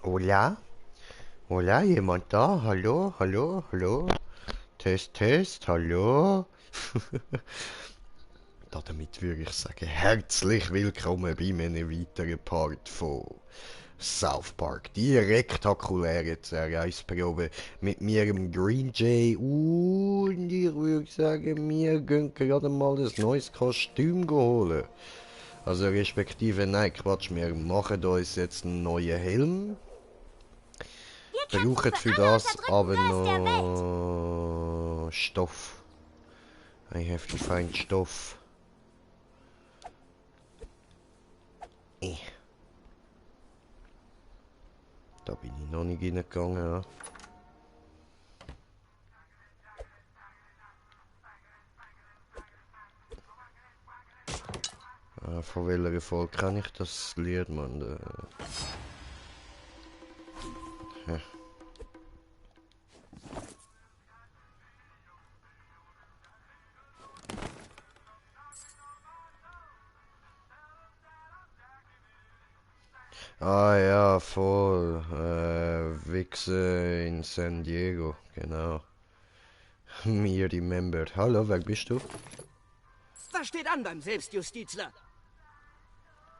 Hola? Hola, jemand da? Hallo, hallo, hallo? Test, Test, hallo? Damit würde ich sagen, herzlich willkommen bei einem weiteren Part von South Park. Die rektakuläre Zerreißprobe mit mir, dem Green Jay. Und ich würde sagen, wir gehen gerade mal ein neues Kostüm holen. Also respektive, nein, Quatsch, wir machen uns jetzt einen neuen Helm. Wir kämpfen Brauchen für für alle das unterdrückten aber Nerds der Welt. noch Stoff. I have to find Stoff. Da bin ich noch nicht reingegangen. Ja. Von welcher Folge kann ich das Lied, Mann? Ah ja, voll. Wichse in San Diego, genau. Me remembered. Hallo, wer bist du? Was steht an beim Selbstjustizler?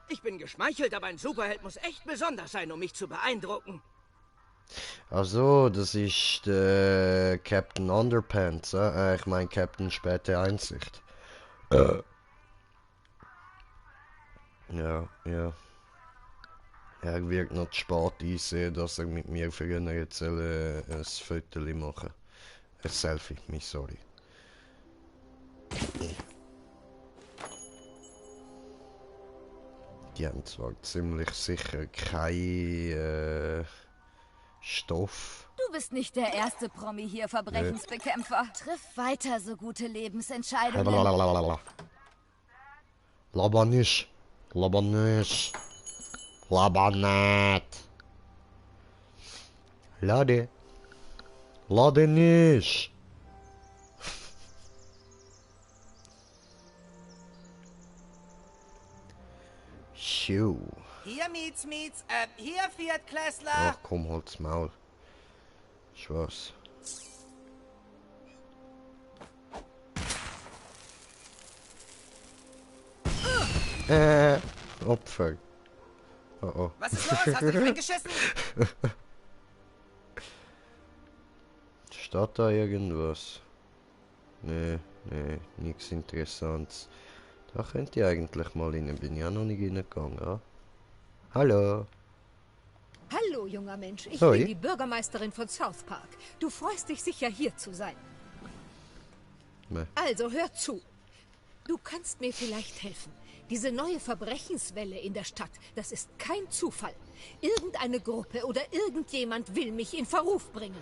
Ich bin geschmeichelt, aber ein Superheld muss echt besonders sein, um mich zu beeindrucken. Also, das ist der Captain Underpants, ich meine Captain Späte Einsicht. Ja, ja. Er wird noch zu spät einsehen, dass er mit mir für ihn jetzt ein Foto machen. Ein Selfie, sorry. Die haben zwar ziemlich sicher keinen Stoff. Du bist nicht der erste Promi hier, Verbrechensbekämpfer. Triff weiter so gute Lebensentscheidungen. Laber nicht. Laber nicht. Laber nicht. Lade. Lade nicht. Schuh. Hier hier Viertklässler. Ach komm, halt's Maul. Schwarz. Opfer. Oh oh. Was ist los? Hast du dich weggeschissen? Steht da irgendwas? Nee, nee, nichts Interessantes. Da könnt ihr eigentlich mal rein. Bin ich auch noch nicht reingegangen, ja? Hallo. Hallo, junger Mensch. Ich Hoi. bin die Bürgermeisterin von South Park. Du freust dich sicher, hier zu sein. Nee. Also, hör zu. Du kannst mir vielleicht helfen. Diese neue Verbrechenswelle in der Stadt, das ist kein Zufall. Irgendeine Gruppe oder irgendjemand will mich in Verruf bringen.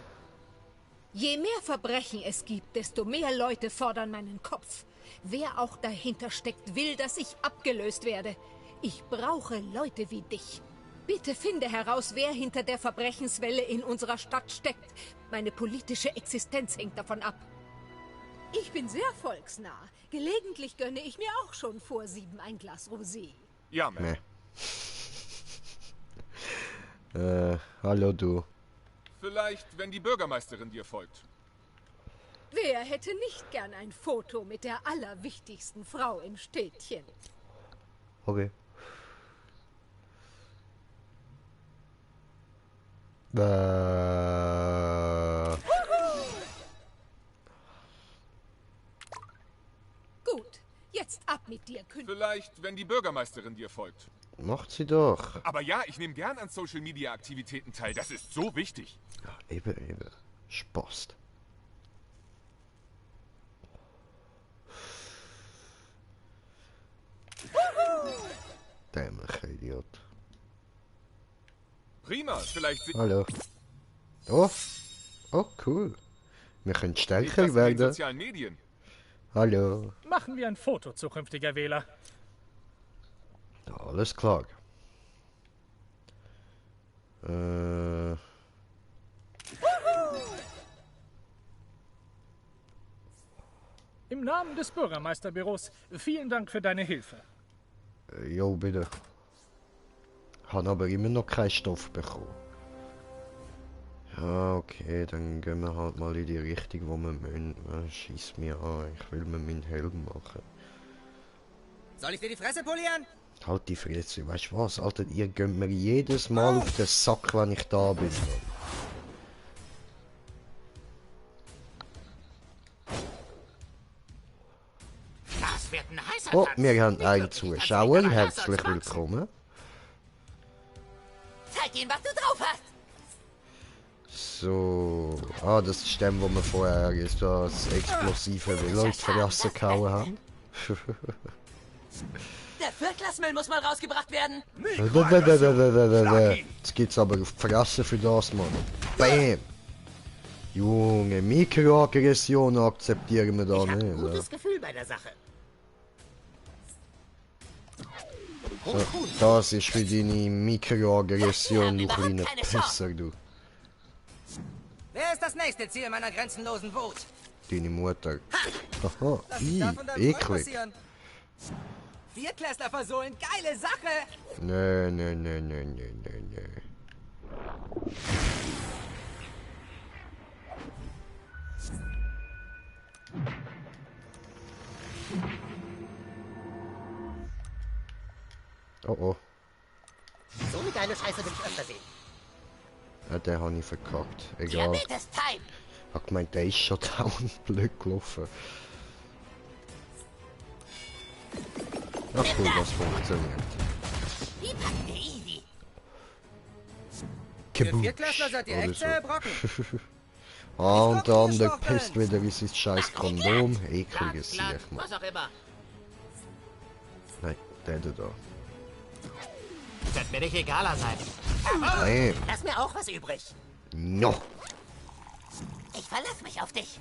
Je mehr Verbrechen es gibt, desto mehr Leute fordern meinen Kopf. Wer auch dahinter steckt, will, dass ich abgelöst werde. Ich brauche Leute wie dich. Bitte finde heraus, wer hinter der Verbrechenswelle in unserer Stadt steckt. Meine politische Existenz hängt davon ab. Ich bin sehr volksnah. Gelegentlich gönne ich mir auch schon vor 7 ein Glas Rosé. Ja, Ma'am. Nee. Hallo du. Vielleicht, wenn die Bürgermeisterin dir folgt. Wer hätte nicht gern ein Foto mit der allerwichtigsten Frau im Städtchen? Okay. Gut, jetzt ab mit dir, Künstler. Vielleicht, wenn die Bürgermeisterin dir folgt. Macht sie doch. Aber ja, ich nehme gern an Social-Media-Aktivitäten teil. Das ist so wichtig. Ja, eben, eben. Spaß. Dämlicher Idiot. Prima, vielleicht... Hallo. Oh. Oh, cool. Wir können Liegt das stärker in den werden. sozialen Medien? Hallo. Machen wir ein Foto, zukünftiger Wähler. Alles klar. Äh... Im Namen des Bürgermeisterbüros, vielen Dank für deine Hilfe. Jo, bitte. Habe aber immer noch keinen Stoff bekommen. Ja, okay, dann gehen wir halt mal in die Richtung, wo wir müssen. Schieß mir an, ich will mir meinen Helm machen. Soll ich dir die Fresse polieren? Halt die Fresse, weißt du was, Alter, ihr gönnt mir jedes Mal auf den Sack, wenn ich da bin. Das wird ein heißer Oh, Tanz. wir haben Nicht einen wirklich, als Zuschauer, wäre er herzlich anders als willkommen. Zeig ihnen, was du drauf hast. So, das ist dem, wo wir vorher das explosive Velo in die Fresse gehauen haben. Der Viertklassmüll muss mal rausgebracht werden. Jetzt geht's aber auf die Fresse für das, Mann. Bam! Junge, Mikroaggressionen akzeptieren wir da Ich habe ein nicht. Ne? gutes Gefühl bei der Sache. So, das ist für deine Mikroaggression, du kleiner Pisser, du. Wer ist das nächste Ziel meiner grenzenlosen Wut? Deine Mutter. Aha, Darf von deinem Freund eklig. passieren. Viertklässler versohlen, geile Sache! Nee. Oh. So eine geile Scheiße will ich öfter sehen. Ja, den habe ich verkackt. Egal. Diabetes Time! Ich hab gemeint, der ist schon down. Blöd gelaufen. Ach cool, das funktioniert. Die packen wir easy. Kaboosh. Viertklässler seid ihr Oder echt so. Brocken. Und dann der pisst wieder in sein scheiß Kondom. Ekliges Sieg, Mann. Was auch immer. Nein, der da. Wird mir nicht egaler sein. Nein. Lass mir auch was übrig. No. Ich verlasse mich auf dich.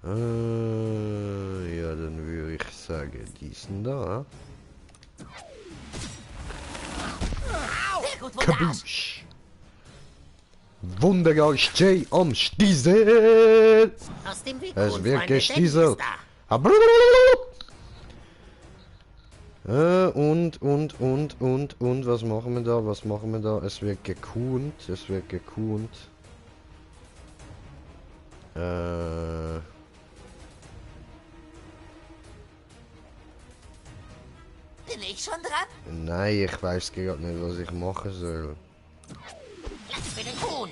Ja, dann würde ich sagen, diesen da. Sehr gut, Wunderarsch. Kaboosh. Wunderarsch J am Stiesel. Aus dem Weg, Es wird Freunde, gestieselt. Danny ist Und, was machen wir da? Es wird gekuhnt. Bin ich schon dran? Nein, ich weiß gerade nicht, was ich machen soll. Platz für den Kuhn.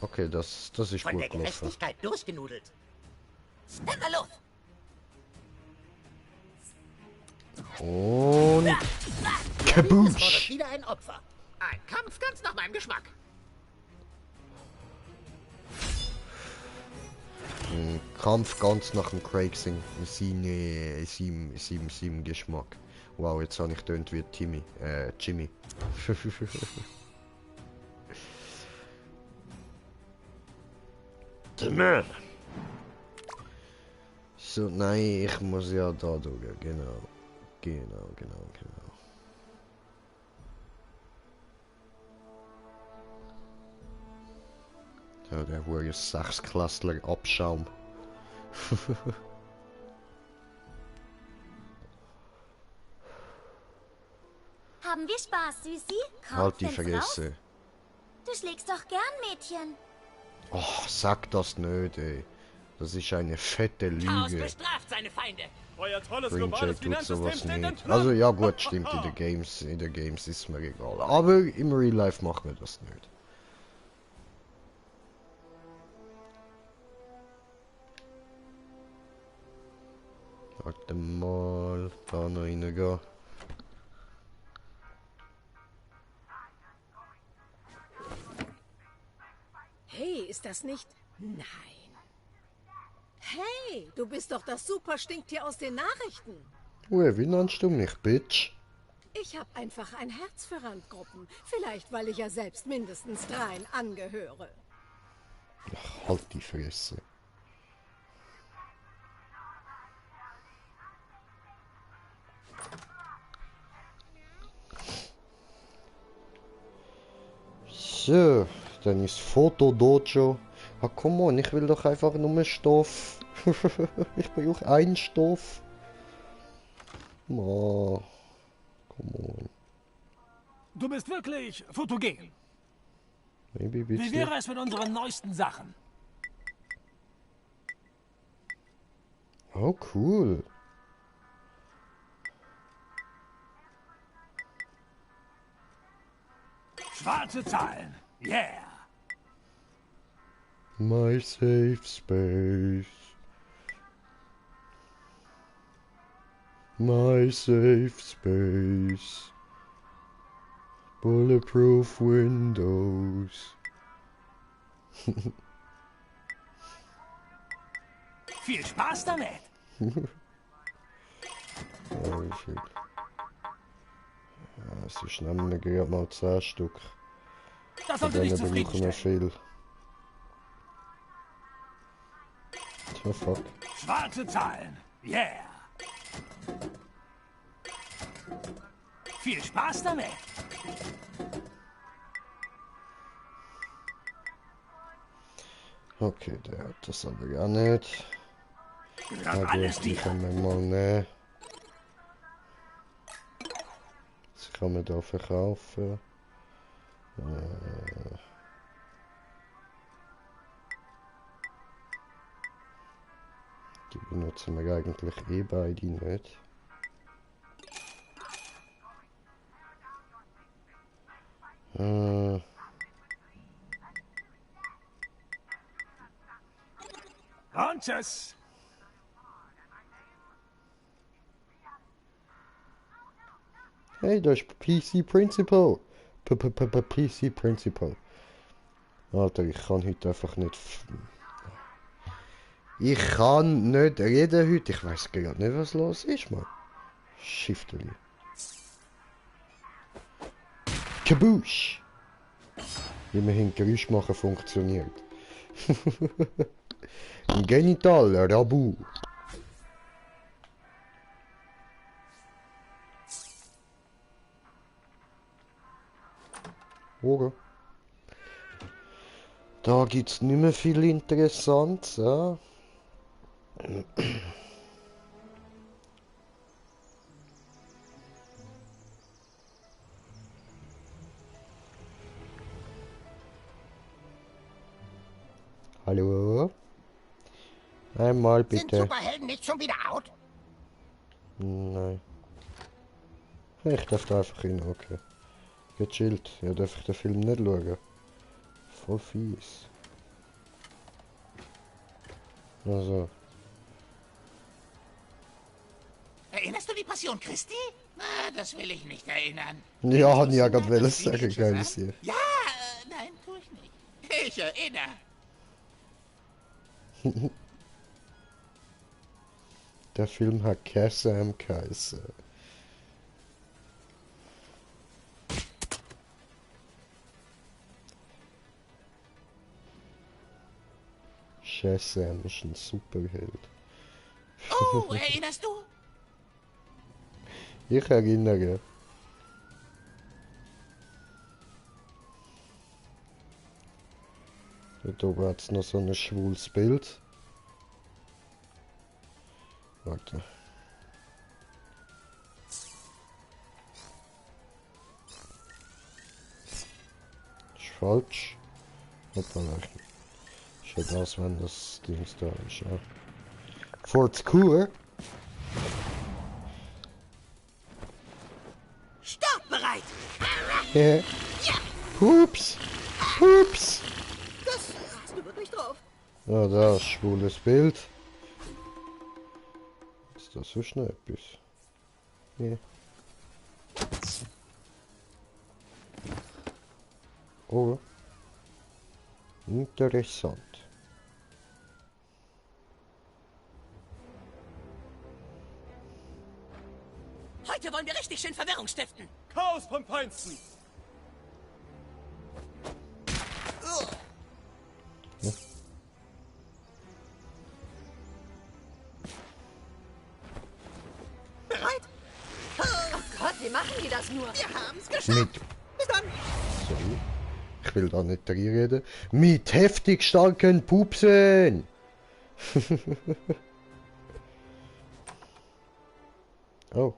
Okay, das ist Von der gut gelaufen. Gerechtigkeit durchgenudelt. Dann mal los. Und Es fordert Kaboosh! wieder ein Opfer. Ein Kampf ganz nach meinem Geschmack. Ein Kampf ganz nach dem Craig seinem Geschmack. Wow, jetzt habe ich tönt wie Jimmy. So, nein, ich muss ja da durch. Genau. Ja, der hohe Sechsklässler Abschaum. Haben wir Spaß, Süßi? Komm, Halt die find's raus. Fresse. Du schlägst doch gern, Mädchen. Oh, sag das nicht, ey. Das ist eine fette Chaos Lüge. bestraft seine Feinde. Euer tolles Green globales Jay tut Finanzsystem sowas steht in nicht. Trump. Also ja gut, stimmt, in der Games ist mir egal. Aber im Real Life machen wir das nicht. Warte mal, da noch reingehen. Hey, ist das nicht... Nein. Hey, du bist doch das Super-Stinktier aus den Nachrichten. Ui, wie nennst du mich, Bitch? Ich habe einfach ein Herz für Randgruppen. Vielleicht, weil ich ja selbst mindestens 3 angehöre. Ach, halt die Fresse. So, dann ist Fotodojo. Ah, come on, ich will doch einfach nur Stoff. Ich brauche einen Stoff. Oh, come on. Du bist wirklich fotogen. Maybe Wie wäre es mit unseren neuesten Sachen? Oh, cool. Schwarze Zahlen. Yeah. My safe space. My safe space. Bulletproof windows. Viel Spaß damit. Ja, wie viel? Ja, sonst nehmen wir gerade mal 10 Stück. Das Von sollte dich denen brauchen wir zufriedenstellen. viel. Tja, fuck. Schwarze Zahlen. Yeah. Viel Spaß damit. Okay, der hat das aber gar nicht. Gehört Na alles gut, die dir. können wir mal nehmen. Das kann man da verkaufen. Die benutzen wir eigentlich eh beide nicht. Und tschüss. Hey, da ist PC Principal. PC Principal. Alter, ich kann heute einfach nicht. Ich kann nicht reden heute. Ich weiß gerade nicht, was los ist, Mann. Shifteli. Kaboosh! Immerhin Geräusch machen funktioniert. Genital, Rabu. Oder? Da gibt's nicht mehr viel Interessantes, ja? Hallo? Einmal Sind bitte. Superhelden nicht schon wieder out? Nein. Ich darf da einfach hin, okay. Gechillt. Ja, darf ich den Film nicht schauen. Voll fies. Also. Erinnerst du die Passion Christi? Ah, das will ich nicht erinnern. Ja, hab ich ja gerade Das wollen Video sagen, zusammen? geiles hier. Ja, nein, tu ich nicht. Ich erinnere. Der Film hat Sam geheißen. Shazam ist ein Superheld. Oh, erinnerst du? Ich erinnere. Dort oben hat es noch so ein schwules Bild. Warte. Ist falsch. Hoppala. Schaut aus, wenn das Ding da ist. Ja. Fort Cool. Startbereit. Ja. Hups. Hups. Das hast du wirklich drauf. Ja, da ist schwules Bild. Ist das so schnell etwas? Ja. Oh. Interessant. Heute wollen wir richtig schön Verwirrung stiften. Chaos vom Feinsten. Bereit? Gott, wie machen die das nur? Wir haben's geschafft. Mit. Bis dann. Sorry. Ich will da nicht reden. Mit heftig starken Pupsen. Oh.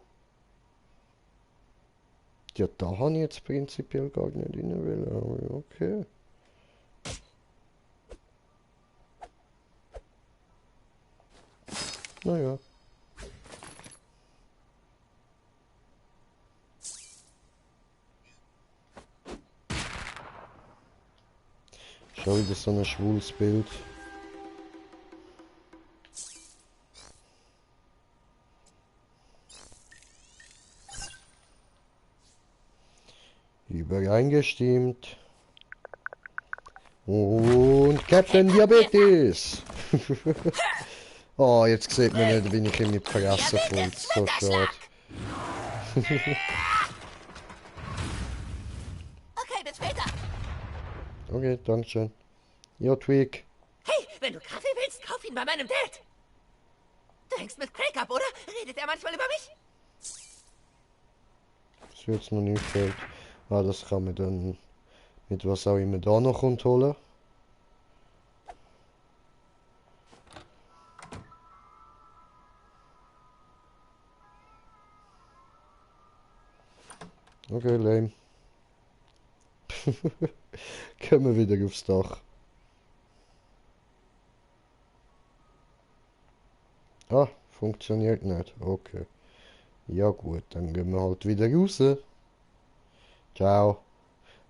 Ja, da habe ich jetzt prinzipiell gar nicht rein wollen, aber okay. Naja. Schon wieder so ein schwules Bild. Übereingestimmt. Und Captain Diabetes! Oh, jetzt sieht man nicht, wie ich ihn mit Fresse voll. So schade. Okay, bis später. Okay, dankeschön. Ja, Tweak. Hey, wenn du Kaffee willst, kauf ihn bei meinem Dad. Du hängst mit Craig ab, oder? Redet er manchmal über mich? Das wird noch nicht fehlt. Ah, das kann man dann mit was auch immer da noch kommt holen. Okay, lame. Kommen wir wieder aufs Dach. Ah, funktioniert nicht. Okay. Ja gut, dann gehen wir halt wieder raus. Ciao.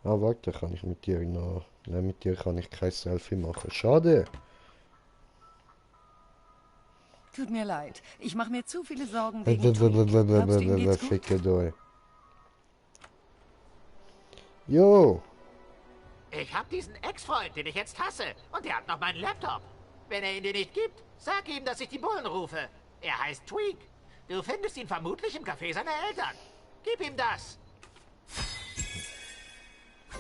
Ah, warte, kann ich mit dir noch... Nein, mit dir kann ich kein Selfie machen. Schade. Tut mir leid. Ich mache mir zu viele Sorgen wegen Tweak. Glaubst du, ihm geht's gut? Ficke da. Jo. Ich hab diesen Ex-Freund, den ich jetzt hasse. Und der hat noch meinen Laptop. Wenn er ihn dir nicht gibt, sag ihm, dass ich die Bullen rufe. Er heißt Tweak. Du findest ihn vermutlich im Café seiner Eltern. Gib ihm das.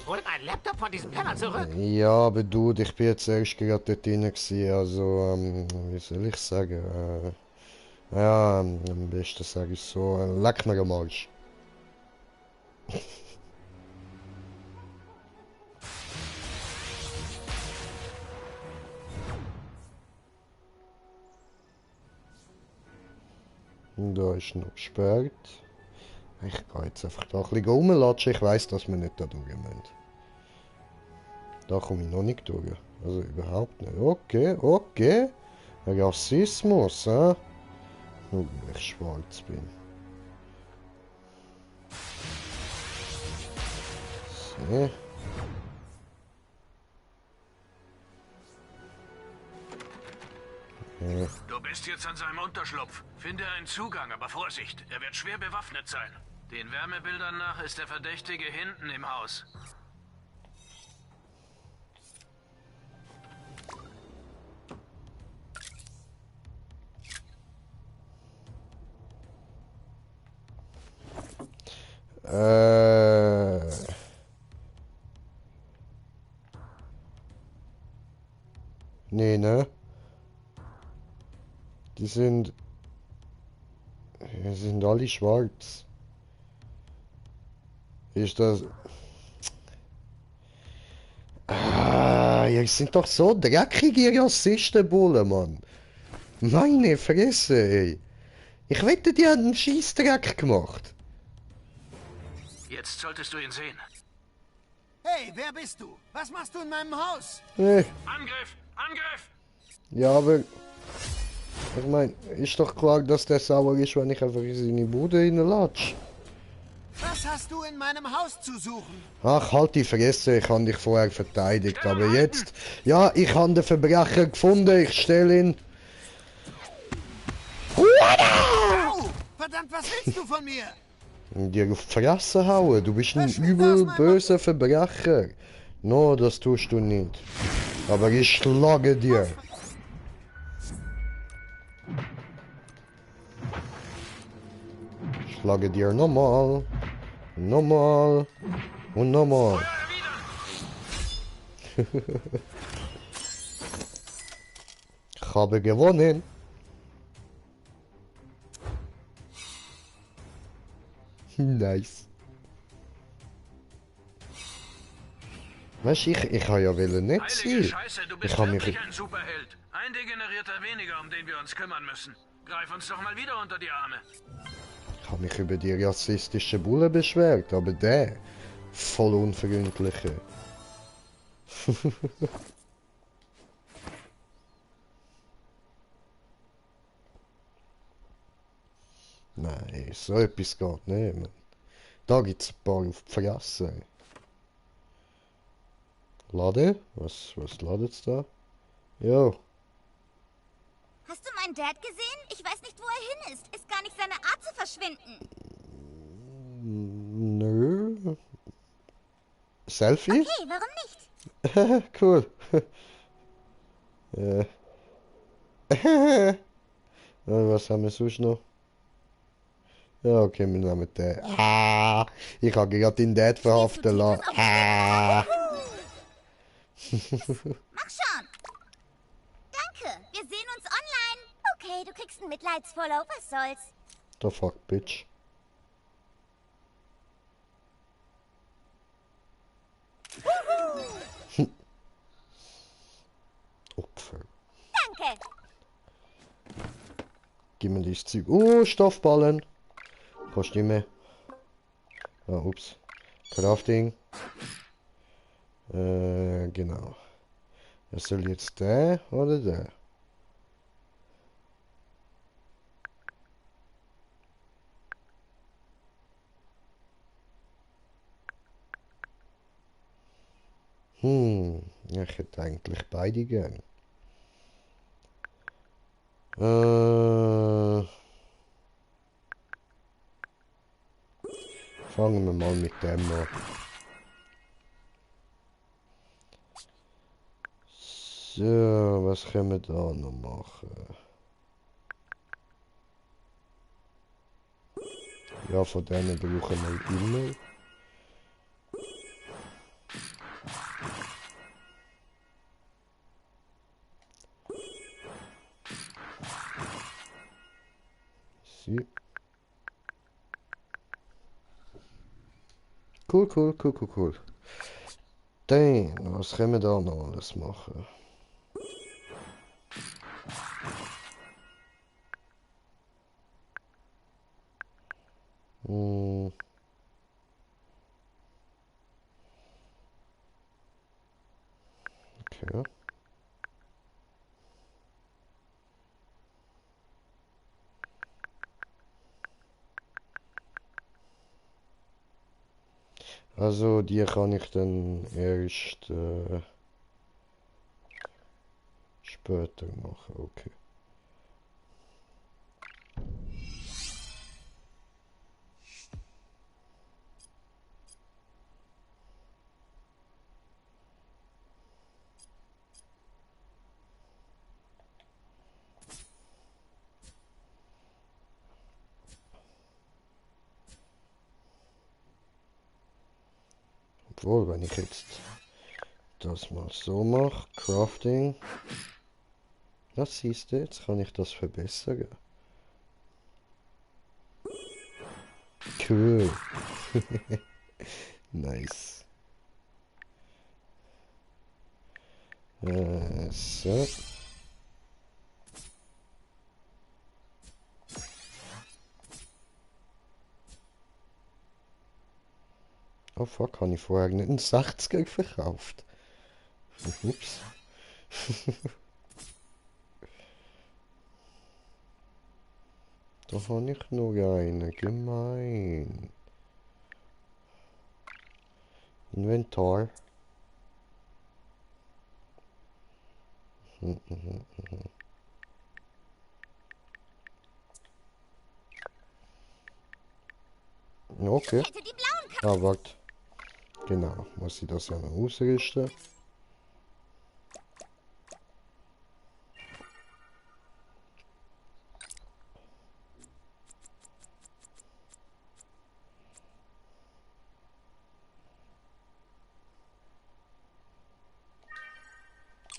Hol meinen Laptop von diesem Penner zurück. Ja, aber du, ich bin jetzt erst gerade dort drin gewesen, also, wie soll ich sagen, ja, am besten sage ich so, leck mir am Arsch. Da ist noch gesperrt. Ich gehe jetzt einfach da ein bisschen rumlatschen. Ich weiss, dass wir nicht da durch müssen. Da komme ich noch nicht durch. Also überhaupt nicht. Okay, okay. Rassismus, hä? Nur weil ich schwarz bin. So. Ja. Du bist jetzt an seinem Unterschlupf. Finde einen Zugang, aber Vorsicht, er wird schwer bewaffnet sein. Den Wärmebildern nach ist der Verdächtige hinten im Haus. Nee, ne? Die sind alle schwarz. Ist das... Ah, ihr sind doch so dreckige Rassistenbullen, Mann. Meine Fresse, ey. Ich wette, die haben einen Scheissdreck gemacht. Jetzt solltest du ihn sehen. Hey, wer bist du? Was machst du in meinem Haus? Angriff! Angriff! Ja, aber... Ich meine, ist doch klar, dass der sauer ist, wenn ich einfach in seine Bude reinlatsch. Was hast du in meinem Haus zu suchen? Ach, halt die Fresse, ich habe dich vorher verteidigt, aber jetzt... Ja, ich habe den Verbrecher gefunden, ich stelle ihn... Au! Verdammt, was willst du von mir? Dir auf die Fresse hauen, du bist ein übel böser Verbrecher. No, das tust du nicht. Aber ich schlage dir. Ich schlage dir nochmal. Nochmal. Und nochmal. Ich habe gewonnen. Nice. Weißt du, ich habe ja nicht Heilige sein. Scheiße, du bist Ich habe wirklich mich... ein Superheld. Ein Degenerierter weniger, um den wir uns kümmern müssen. Greif uns doch mal wieder unter die Arme. Ich habe mich über die rassistischen Bullen beschwert, aber der voll unfreundliche. Nein, so etwas geht nicht, man. Da gibt's ein paar auf die Fresse. Lade? Was ladet's da? Jo. Hast du meinen Dad gesehen? Ich weiß nicht, wo er hin ist. Ist gar nicht seine Art zu verschwinden. Nö. Selfie? Okay, warum nicht? Cool. Was haben wir sonst noch? Ja, okay, wir nehmen den. Ich habe gerade den Dad verhaften lassen. Mach schon. Danke, wir sehen uns online. Okay, du kriegst ein Mitleidsfollow, was soll's? The fuck, bitch. Opfer. Danke. Gib mir dieses Zeug. Oh, Stoffballen. Kannst nicht mehr. Ah, ups. Crafting. Genau. Es soll jetzt der oder der? Ich hätte eigentlich beide gern. Fangen wir mal mit dem an. So, was können wir da noch machen? Ja, von denen brauchen wir immer. So. Cool. Dann, was können wir da noch alles machen? Okay. Also, die kann ich dann erst später machen, okay. Obwohl, wenn ich jetzt das mal so mache, Crafting, das siehst du, jetzt kann ich das verbessern. Cool. Nice. So. Oh fuck, habe ich vorher nicht einen 60er verkauft? Ups. Da habe ich noch einen, gemein. Inventar. Okay. Ah, warte. Genau, muss ich das ja noch ausrüsten.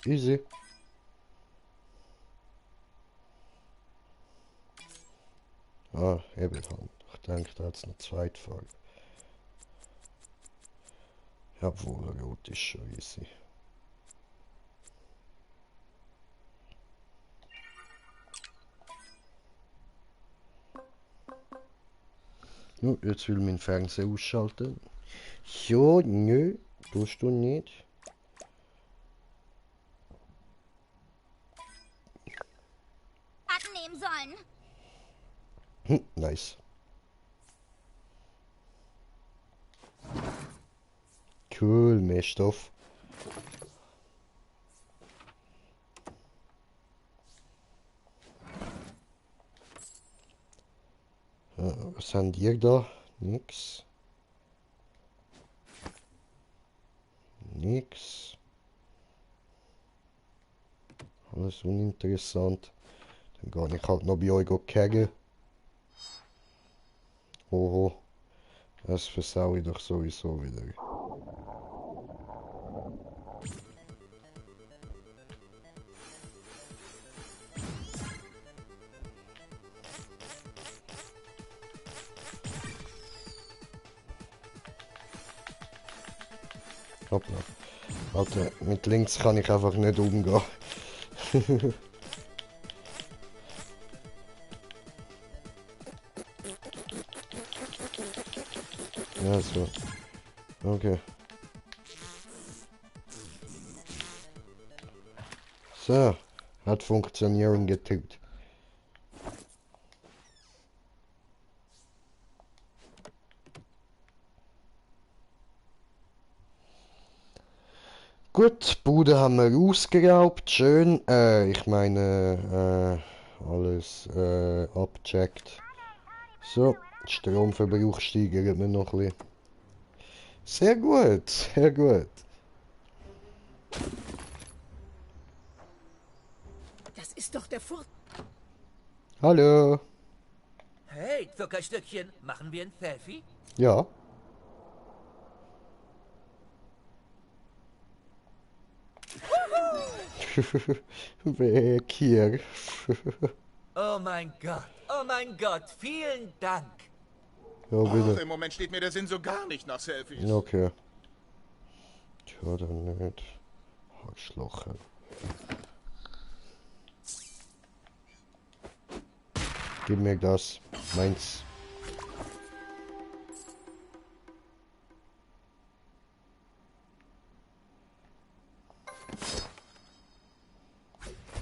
Easy. Ah, eben. Ich denke, da hat es eine Zweitfarbe. Jawohl, rot ist schon easy. Oh, jetzt will mein Fernseher ausschalten. Ja, nö, tust du nicht. Hatten nehmen sollen. Nice. Cool, mehr Stoff. Was haben die da? Nix. Nix. Alles uninteressant. Dann gehe ich halt noch bei euch keggeln. Oho. Das versau ich doch sowieso wieder. Hoppla. Alter, mit links kann ich einfach nicht umgehen. Ja, so. Okay. So. Hat funktionieren getut. Gut, Bude haben wir ausgeraubt, schön. Ich meine, alles abgecheckt. So, Stromverbrauch steigert mir noch ein bisschen. Sehr gut, sehr gut. Das ist doch der Furz. Hallo. Hey, Zuckerstückchen, machen wir ein Selfie? Ja. Weg hier. Oh mein Gott, vielen Dank. Ja, bitte. Ach, im Moment steht mir der Sinn so gar nicht nach Selfies. Okay. Tja, dann nicht. Arschloche. Gib mir das. Meins.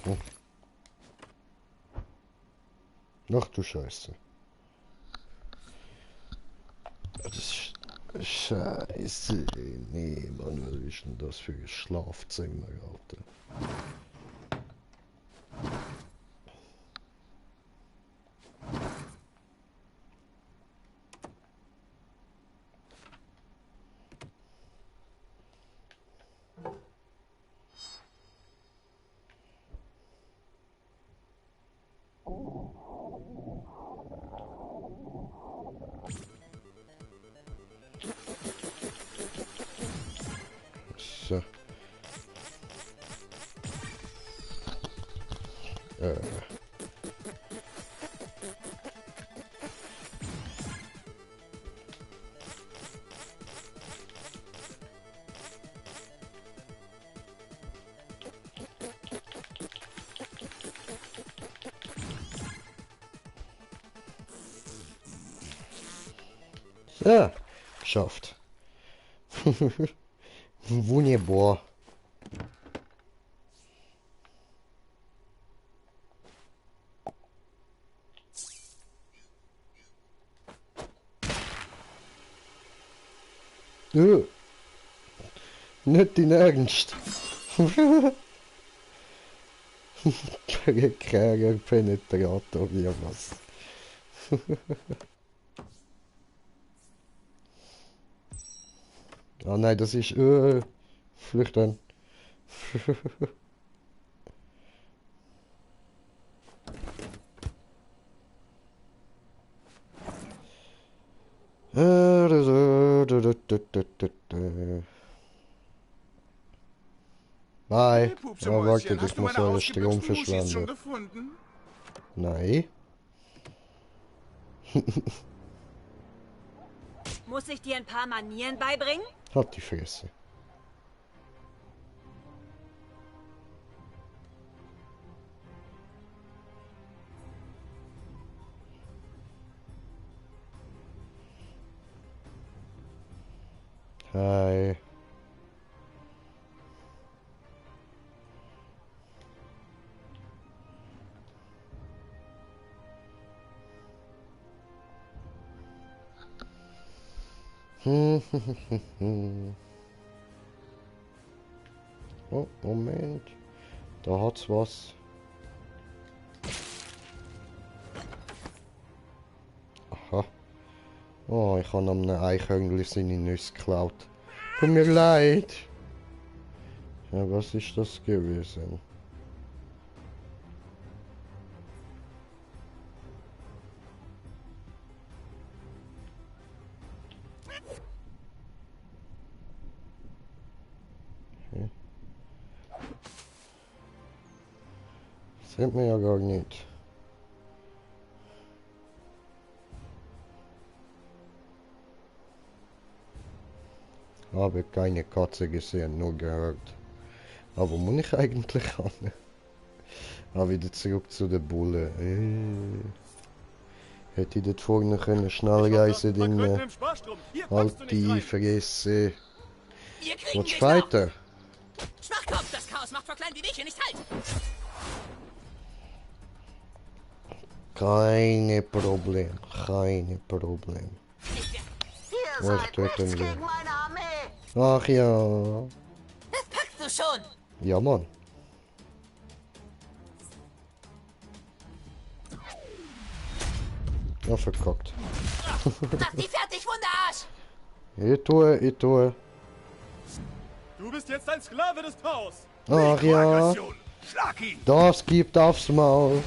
Hm. Ach du Scheiße. Das ist Scheiße. Nee, Mann, was ist denn das für ein Schlafzimmer, Alter? So. Ja, geschafft. Wunderbar. Nicht in Ernst. Kriegerpenetrator, wie was. Ah nein, das ist flüchten. Bye. Aber warte, ich muss euren Strom verschwenden. Nein. Muss ich dir ein paar Manieren beibringen? Halt die Fresse. Oh, Moment. Da hat's was. Aha. Oh, ich habe einem Eichhörnchen seine Nüsse geklaut. Tut mir leid. Ja, was ist das gewesen? Okay. Das sieht man ja gar nicht. Habe keine Katze gesehen, nur gehört. Aber wo muss ich eigentlich an? Ah, wieder zurück zu der Bulle. Hätte ich dort vorne können schnell reisen, Dinge. Halt die Fresse. Was weiter? Schwachkopf, das Chaos macht vor klein wie dich hier nicht halt. Keine Problem, keine Problem. Was töten wir? Ach ja. Das packst du schon. Ja, Mann. Ja, verkackt. Mach die fertig, Wunderarsch. Ich tue. Du bist jetzt ein Sklave des Chaos. Ach ja. Das gibt aufs Maul.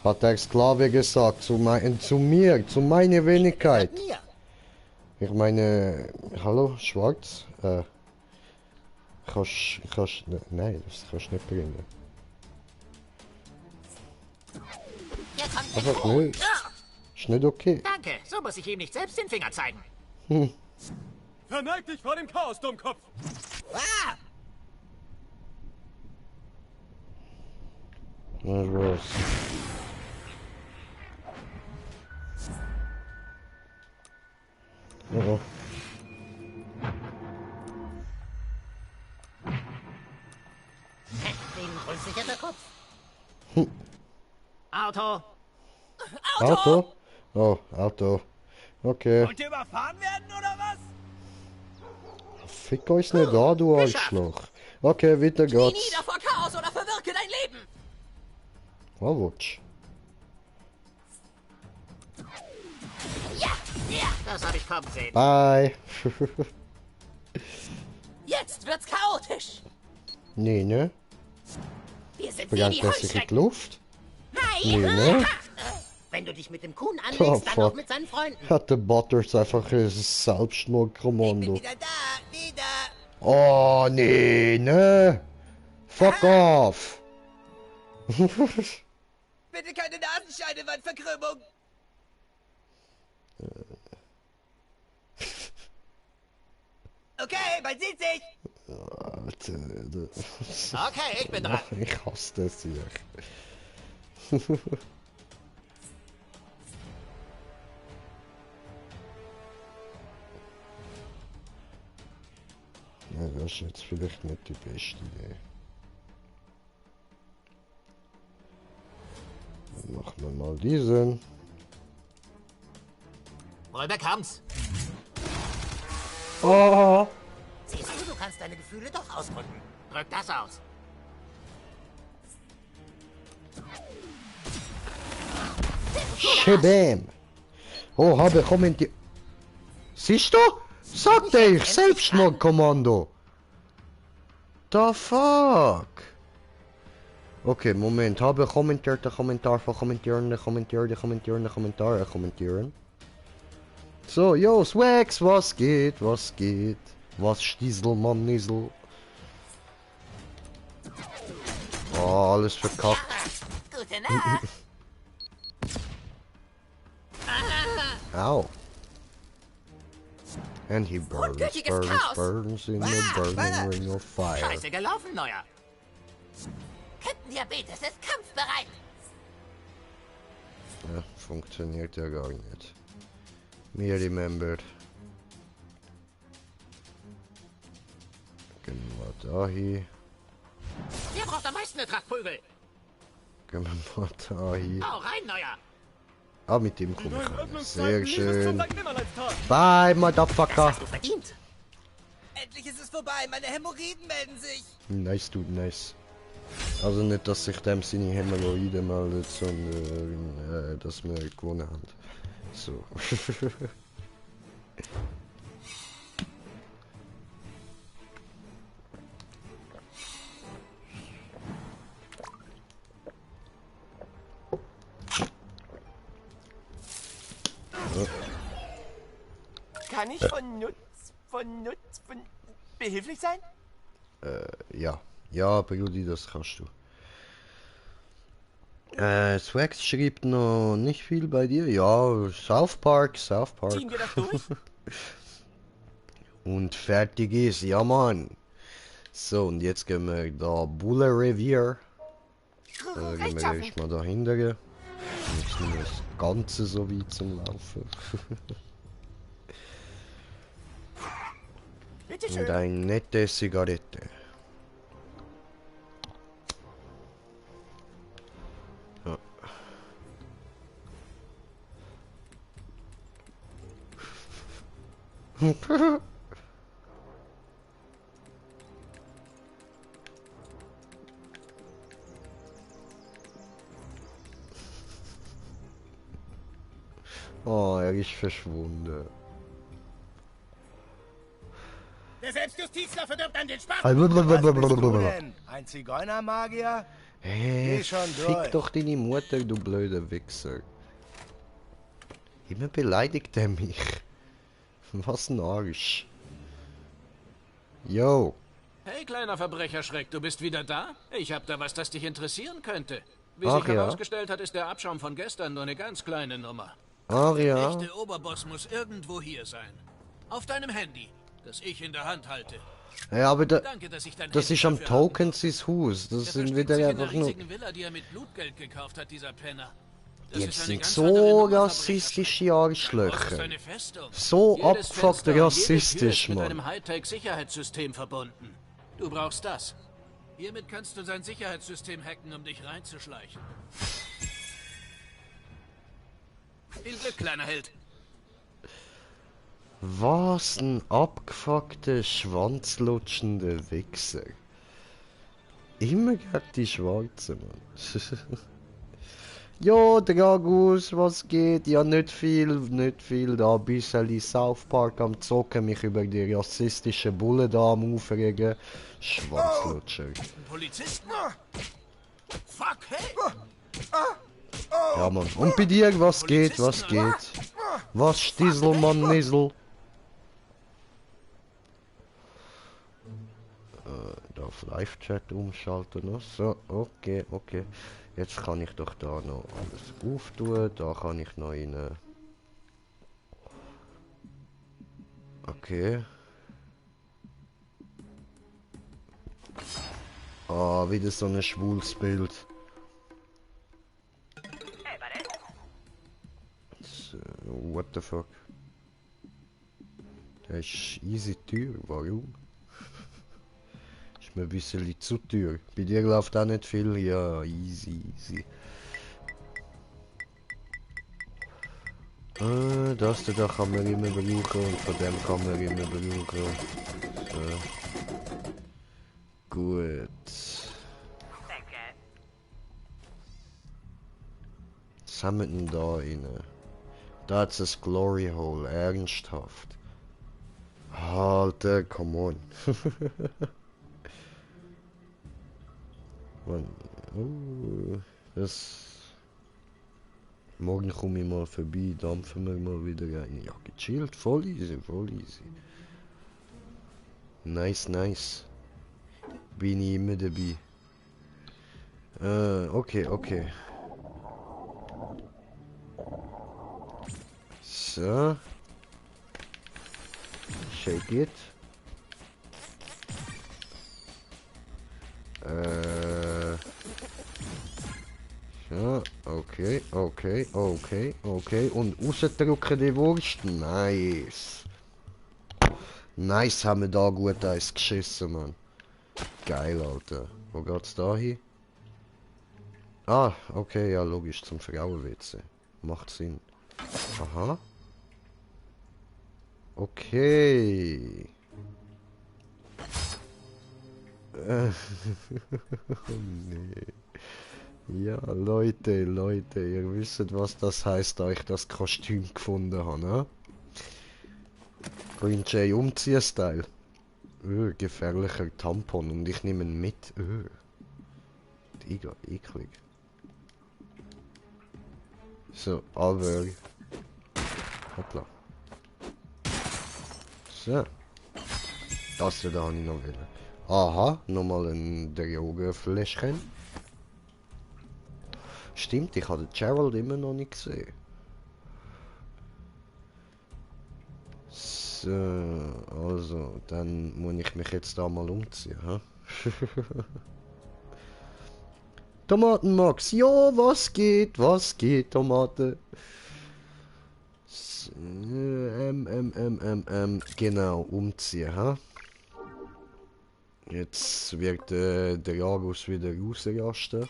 Hat der Sklave gesagt, zu mir, zu meiner Wenigkeit. Ich meine, hallo, Schwarz? Nein, das kannst du nicht bringen. Einfach nicht. Ist nicht okay. Danke, so muss ich ihm nicht selbst den Finger zeigen. Verneig dich vor dem Chaos, Dummkopf. Ah! Was war's? Oh. Den unsicherter Kopf. Hm. Auto. Auto? Oh, Auto. Okay. Wollt ihr überfahren werden, oder was? Fick euch nicht da, du Arschloch. Okay, weiter Knie geht's. nieder vor Chaos oder verwirke dein Leben. Oh, wutsch. Ja, ja, das habe ich kommen sehen. Bye. Jetzt wird's chaotisch. Nee, ne? Wir sind Begann wie die das in die Heuschrecken. Luft? Hi. Nee, ne? Wenn du dich mit dem Kuhn Oh, anlegst, dann auch fuck. mit seinen Freunden. Hat der Butters einfach ein Selbstmordkommando. Wieder. Oh, nee, ne? Fuck off. Bitte keine Nasenscheidewandverkrümmung. Okay, man sieht sich. Alter, Okay, ich bin dran. Ich hasse das hier. Ja, das ist jetzt vielleicht nicht die beste Idee. Dann machen wir mal diesen. Wohl bekomm's. Oh! Siehst du kannst deine Gefühle doch ausdrücken. Drück das aus. Shabam! Oh, habe kommentiert. Siehst du? Sagte ich, Selbstmordkommando. The fuck? Okay, Moment, habe kommentiert, Kommentar von kommentieren. So, yo, Swags, was geht, Was Stiesel, Niesel? Oh, alles verkackt. Gute Nacht. Ow. And he burns in the burning ring of fire. Scheiße gelaufen, Neuer. Captain Diabetes ist kampfbereit. Ja, funktioniert ja gar nicht. Mir remember. Gehen wir mal da hin. Wer braucht am meisten eine Tracht Prügel? Gehen wir mal da hin. Hau rein, Neuer. Ah, mit dem komme ich an. Sehr schön. Bye, Motherfucker. Das hast du verdient. Endlich ist es vorbei. Meine Hämorrhoiden melden sich. Nice, dude, nice. Also nicht, dass sich dem seine Hämorrhoiden meldet, sondern dass wir gewonnen haben. So. Kann ich von behilflich sein? Ja. Ja, Brudi, das kannst du. Swax schreibt noch nicht viel bei dir. Ja, South Park. Ziehen wir das durch? Und fertig ist, ja Mann. So, und jetzt gehen wir da Bulle Revier. Gehen wir erstmal dahinter. Jetzt nur das Ganze so weit zum Laufen. Und eine nette Zigarette. Ja. Oh, er ist verschwunden. Der Selbstjustizler verdirbt an den Spaß. Ein Zigeunermagier? Hey, Geh schon fick durch. doch deine Mutter, du blöder Wichser. Immer beleidigt er mich. Was ein Arsch. Yo. Hey, kleiner Verbrecherschreck, du bist wieder da? Ich hab da was, das dich interessieren könnte. Wie Ach sich ja. herausgestellt hat, ist der Abschaum von gestern nur eine ganz kleine Nummer. Ach Der ja. echte Oberboss muss irgendwo hier sein. Auf deinem Handy, das ich in der Hand halte. Ja, aber Danke, dass ich dein das Handy ist am dafür Tokens ins Haus. Das sind versteckt wieder sich in der einfach nur... riesigen Villa, die er mit Blutgeld gekauft hat, dieser Penner. Das Jetzt ist eine sind ganz so andere Nummer, rassistische Haus ist Arschlöcher. eine Festung. So Jedes abgefuckt Fenster und jede Tür rassistisch, ist mit Mann. einem Hightech-Sicherheitssystem verbunden. Du brauchst das. Hiermit kannst du sein Sicherheitssystem hacken, um dich reinzuschleichen. Viel Glück, kleiner Held. Was ein abgefuckter, schwanzlutschender Wichser. Immer gegen die Schwarzen, Mann. Ja, Dragus, was geht? Ja, nicht viel. Da ein bisschen South Park am Zocken, mich über die rassistische Bulle da am Aufregen. Schwanzlutscher. Polizisten? Fuck, hey! Ja, Mann. Und bei dir, was geht? Was Stiesel, Mann, Nissel? Auf Live-Chat umschalten noch. So, okay. Jetzt kann ich doch da noch alles auftun. Da kann ich noch rein. Okay. Ah, wieder so ein schwules Bild. So, what the fuck? Das ist easy Tür, warum? Ist mir ein bisschen zu teuer. Bei dir läuft auch nicht viel, ja, easy. Das da kann man immer brauchen und von dem kann man immer brauchen. So. Gut. Was haben wir denn da rein? Da hat's ein Glory Hole, ernsthaft. Alter, come on. Mann, das... Morgen komme ich mal vorbei, dampfen wir mal wieder rein. Ja, gechillt, voll easy. Nice. Bin ich immer dabei. Okay. So. Shake it. Ja, okay. Und rausdrücken die Wurst. Nice haben wir da gut eins geschissen, Mann. Geil, Alter. Wo geht's da hin? Ah, okay, ja, logisch, zum Frauenwitze. macht Sinn. Aha. Okay. Nee. Ja, Leute, ihr wisst, was das heißt, da ich das Kostüm gefunden habe, ne? Green Jay Umziehstyle. Gefährlicher Tampon und ich nehme ihn mit. Eklig. So, aber. Hoppla. So. Das hier da habe ich noch will. Aha, nochmal ein Drogenfläschchen. Stimmt, ich habe Gerald immer noch nicht gesehen. So, also, dann muss ich mich jetzt da mal umziehen, hä? Tomatenmax, ja, was geht, Tomate? So, genau, umziehen, hä? Jetzt wird der Argus wieder rausrasten.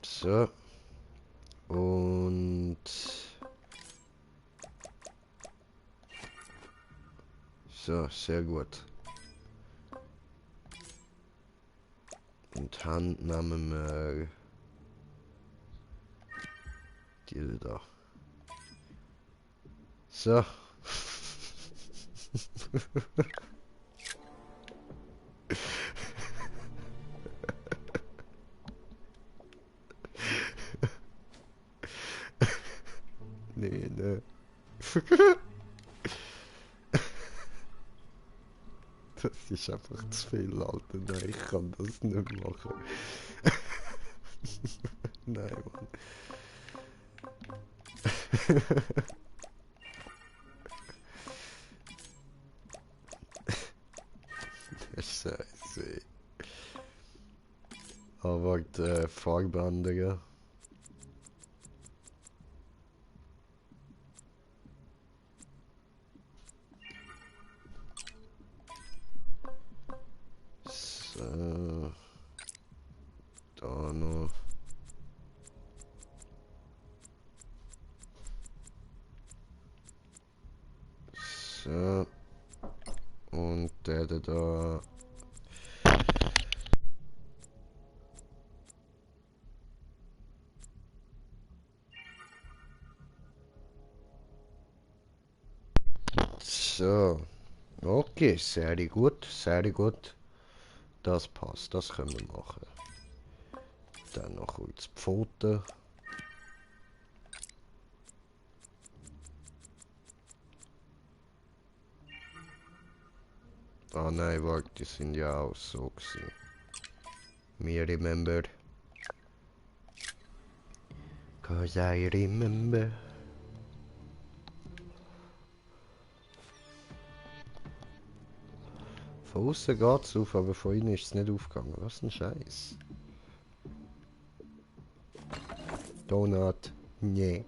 So. Und... So, sehr gut. Und Hand nehmen wir... Diese da. So. Nee, ne. Das ist einfach zu viel, Alter. Nein, ich kann das nicht machen. Nein, Mann. Scheiße. Aber die Farbe ändern. So. Da noch. So. Und der da. So. Okay, sehr gut, sehr gut. Das passt, das können wir machen. Dann noch kurz die Pfoten. Ah nein, warte, die sind ja auch so gewesen. Me remember. Cause I remember. Von außen geht's auf, aber von innen ist es nicht aufgegangen. Was ein Scheiß. Donut. Nee.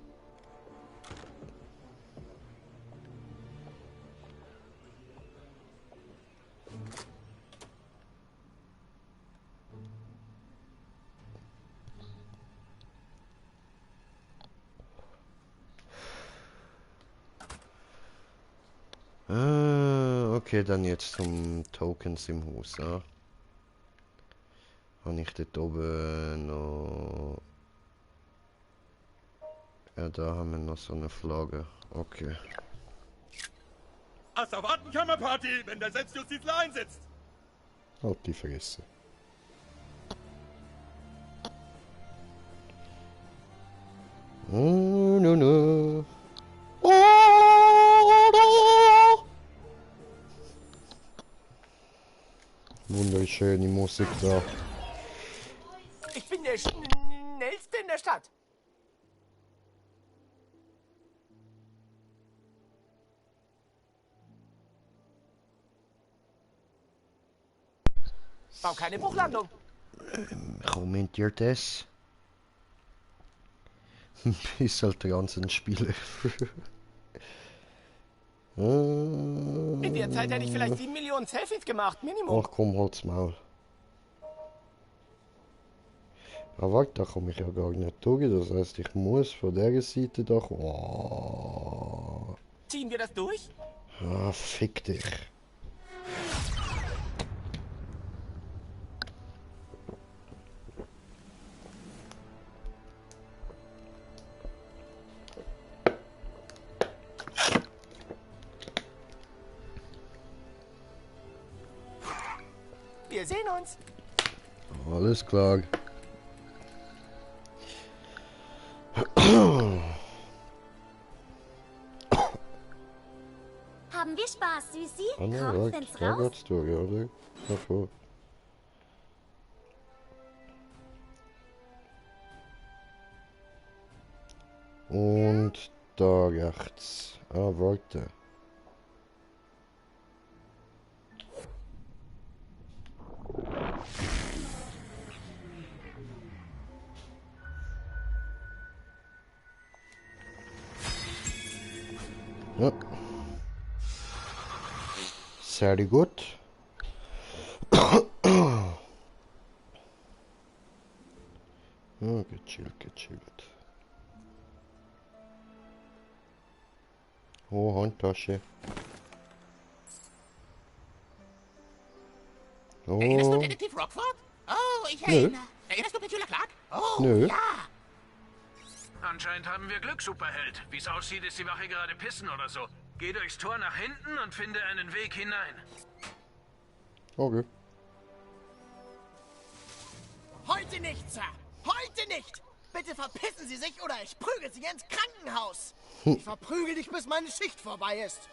Okay, dann jetzt zum Tokens im Haus. Ja. Habe ich dort oben noch... Ja, da haben wir noch so eine Flagge. Okay. Asservatenkammerparty, wenn der Selbstjustizler einsetzt. Halt die Fresse. Oh, no, no. Wunderschöne Musik da. Ich bin der schnellste in der Stadt. Bau keine Bruchlandung. Kommentiert es. Ist halt der ganze Spieler. In der Zeit hätte ich vielleicht 7 Millionen Selfies gemacht, Minimum. Ach komm, halt's Maul. Aber warte, da komme ich ja gar nicht durch. Das heißt, ich muss von der Seite da kommen. Oh. Ziehen wir das durch? Ah, fick dich. Wir sehen uns. Alles klar. Haben wir Spaß, Süßi? Ah, ne, Raus, warte, wenn's da raus. geht's durch, oder? Davor. Und da rechts. Ah, warte. Ja. Sehr gut. Ja, gechillt, gechillt. Oh, Handtasche. Erinnerst du Oh. Detektiv Rockford? Oh, ich Nö. erinnere. Erinnerst du Petula Clark? Oh, Nö. ja. Anscheinend haben wir Glück, Superheld. Wie es aussieht, ist die Wache gerade pissen oder so. Geh durchs Tor nach hinten und finde einen Weg hinein. Okay. Heute nicht, Sir. Heute nicht. Bitte verpissen Sie sich oder ich prügel Sie ins Krankenhaus. Ich verprügel dich, bis meine Schicht vorbei ist.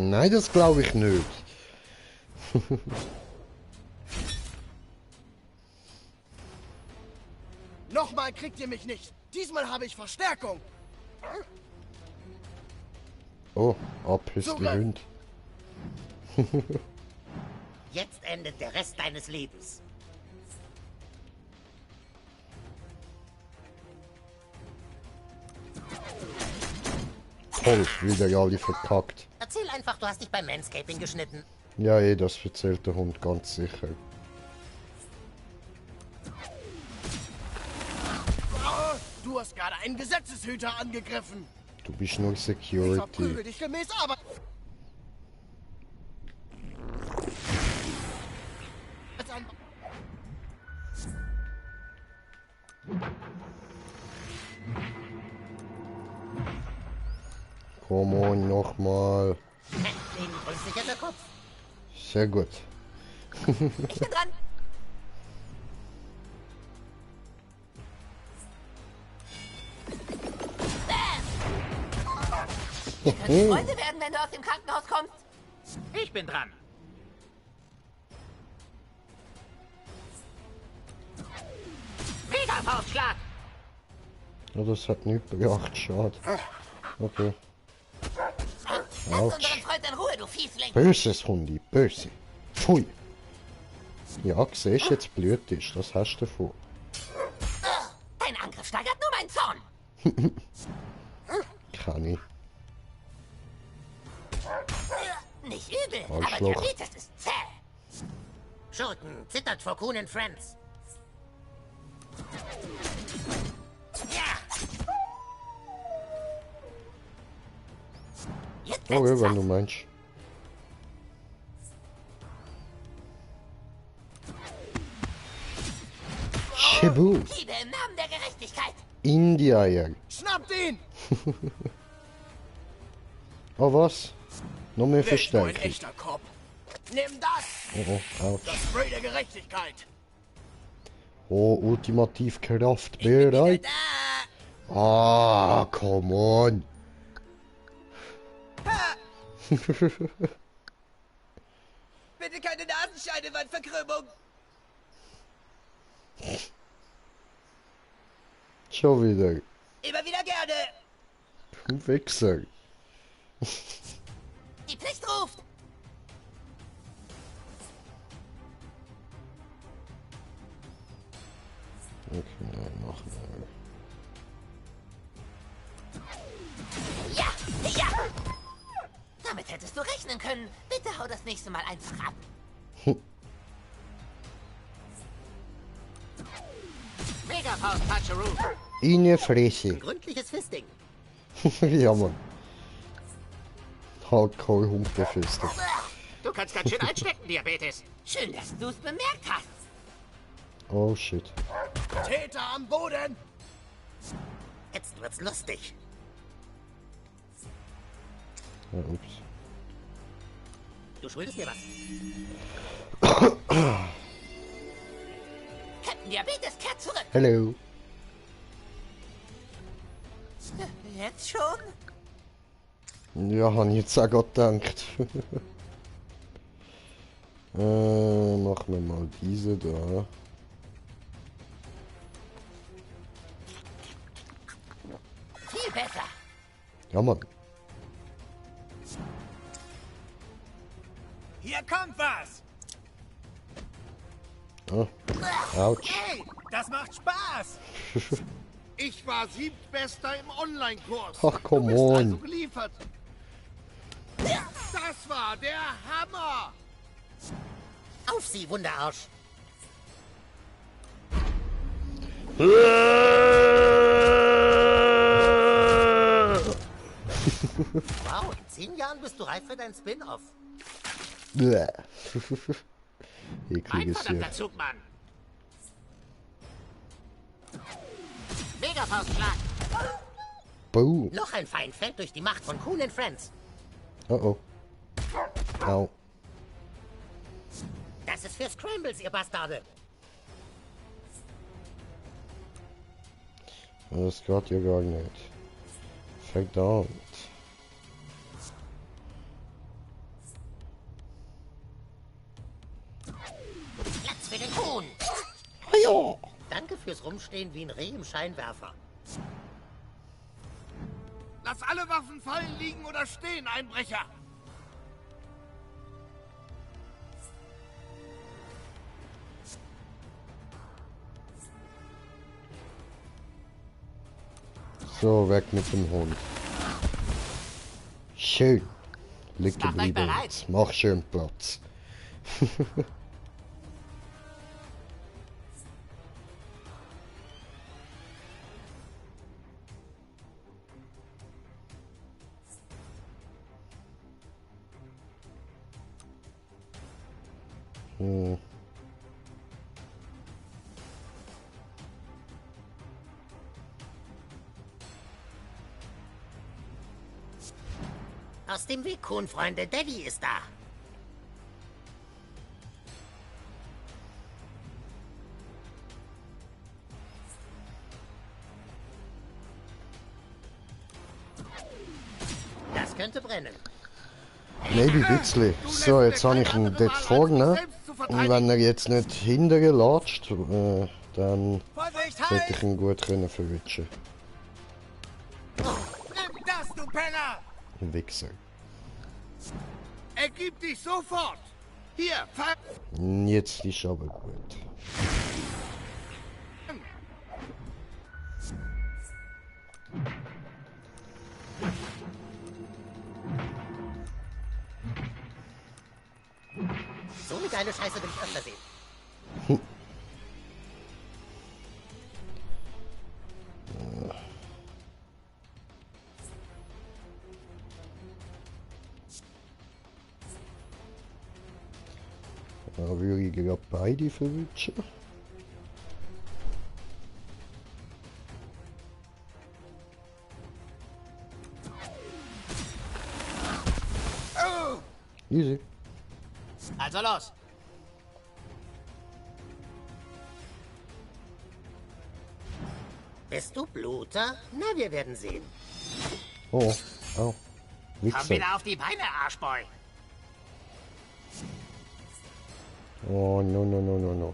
Nein, das glaube ich nicht. Nochmal kriegt ihr mich nicht. Diesmal habe ich Verstärkung. Oh, abhisst die Zugriff. Hund. Jetzt endet der Rest deines Lebens. Toll, wieder alle verkackt. Erzähl einfach, du hast dich beim Manscaping geschnitten. Ja, das erzählt der Hund ganz sicher. Du hast gerade einen Gesetzeshüter angegriffen. Du bist nur Ich Security. verprügel dich gemäß Arbeit. Als ein Komm on, nochmal. Den unsicherer Kopf. Sehr gut. Ich bin dran. Wir können Freunde werden, wenn du aus dem Krankenhaus kommst. Ich bin dran. Mega Faustschlag. Ja, das hat nicht gebracht, schade. Okay. Lass unseren Autsch. Freund in Ruhe, du Fiesling. Böses Hundi, böse. Pfui. Ja, siehst jetzt blöd ist, das hast du davon. Dein Angriff steigert nur meinen Zorn. Kann ich. Nicht übel, aber Arschloch. Diabetes ist zäh. Schurken, zittert vor Kuhn and Friends. Ja. Jetzt Okay, wenn du meinst. Shibu. Liebe im Namen der Gerechtigkeit. In die Eier. Schnappt ihn! Oh, was? Noch mehr Welch nur ein Verstärkung. echter Cop. Nimm das! Oh, oh, Das ouch. Spray der Gerechtigkeit. Oh, ultimativ Kraft bereit. Ah, come on. Bitte keine Nasenscheidewandverkrümmung. Schon wieder. Immer wieder gerne. Du Wichser. Die Pflicht ruft. Okay, noch mal. Ja, ja. Damit hättest du rechnen können. Bitte hau das nächste Mal einfach ab. Megafaust Patcheroo. In die Fresse. Ein gründliches Fisting. Ja, Mann. Hardcore Humpelfeste. Du kannst ganz schön einstecken, Diabetes. Schön, dass du's bemerkt hast. Oh shit. Täter am Boden! Jetzt wird's lustig. Ja, ups. Du schuldest mir was. Captain Diabetes, kehrt zurück. Hallo. Jetzt schon? Ja, han jetzt auch gerade gedacht. Machen wir mal diese da. Viel besser. Ja, Mann. Hier kommt was! Ah. Autsch. Hey, das macht Spaß! Ich war Siebtbester im Online-Kurs. Ach, come Du bist also on. geliefert. Das war der Hammer. Auf Sie, Wunderarsch. Wow, in 10 Jahren bist du reif für dein Spin-Off. Bäh. Ein Ekliges hier. verdammter Zugmann. Megafaustschlag. Boom. Noch ein Feind fällt durch die Macht von Coon and Friends. Oh oh. Au. Das ist für Scrambles, ihr Bastarde. Das geht ja gar nicht. Verdammt. Platz für den Kuhn. Ja. Danke fürs Rumstehen wie ein Reh im Scheinwerfer. Lass alle Waffen fallen, liegen oder stehen, Einbrecher. So, weg mit dem Hund. Schön. Lieg Macht euch geblieben. bereit. Jetzt mach schön Platz. Hm. Aus dem Weg, Kuhn, Freunde. Daddy ist da. Das könnte brennen. Maybe bisschen. So, jetzt habe ich ihn dort vorne. Und wenn er jetzt nicht hinterher latscht, dann sollte ich ihn gut können verwischen. Nimm das, du Penner. Ein Wichser. Ergib dich sofort. Hier, Jetzt ist aber gut. So eine geile Scheiße will ich öfter sehen. Da würde ich gerade beide verwischen. Easy. Also los. Bist du Bluter? Na, wir werden sehen. Oh, au. Komm Wichser. wieder auf die Beine, Arschboy. Oh, no, no, no, no, no.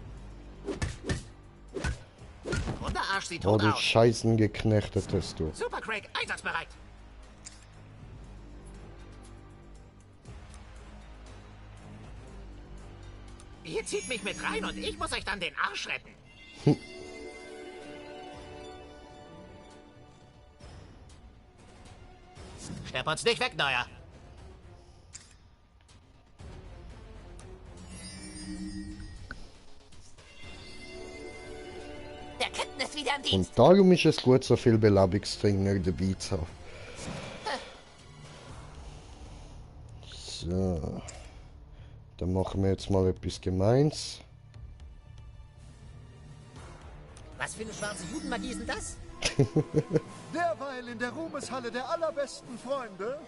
Wunderarsch sieht Oh, tot du aus. Scheißen geknechtetest du. Super Craig, einsatzbereit. Ihr zieht mich mit rein und ich muss euch dann den Arsch retten. Schlepp uns nicht weg, Neuer. Der Captain ist wieder im Dienst. Und darum ist es gut, so viel Belebungstringer dabei zu haben. So. Dann machen wir jetzt mal etwas Gemeins. Was für eine schwarze Judenmagie ist denn das? Derweil in der Ruhmeshalle der allerbesten Freunde.